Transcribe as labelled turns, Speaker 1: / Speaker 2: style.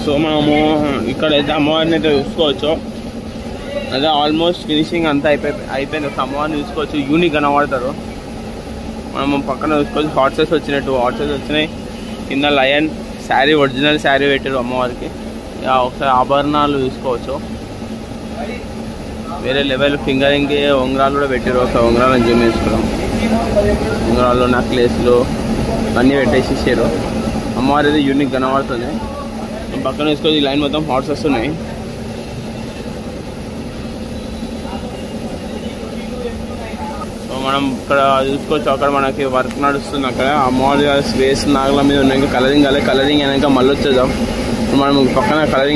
Speaker 1: So మనము ఇక్కడైతే అమ్మవారిని అయితే చూసుకోవచ్చు. అదే ఆల్మోస్ట్ ఫినిషింగ్ అంతా అయిపోయింది. అమ్మవారిని చూసుకోవచ్చు, యూనిక్ కనబడతారు. మనము పక్కన చూసుకోవచ్చు హార్సెస్ వచ్చినాయి, 2 హార్సెస్ వచ్చినాయి. కింద లయన్ శారీ, ఒరిజినల్ శారీ పెట్టారు అమ్మవారికి. ఒకసారి ఆభరణాలు చూసుకోవచ్చు, వేరే లెవెల్. ఫింగరింగ్కి ఉంగరాలు కూడా పెట్టారు. ఒకసారి ఉంగరాలను జూమ్ చేసుకున్నాం. ఉంగరాలు, నెక్లెస్లు అన్నీ పెట్టేసేసారు. అమ్మవారి అయితే యూనిక్ కనబడుతుంది. పక్కన చూసుకోవచ్చు ఈ లైన్ మొత్తం హార్సెస్ ఉన్నాయి. సో మనం ఇక్కడ చూసుకోవచ్చు, అక్కడ మనకి వర్క్ నడుస్తుంది. అక్కడ అమ్మవారి స్పేస్ నాగల మీద ఉన్నాయి. కలరింగ్ అయినాక మళ్ళీ వచ్చేద్దాం. మనం పక్కన కలరింగ్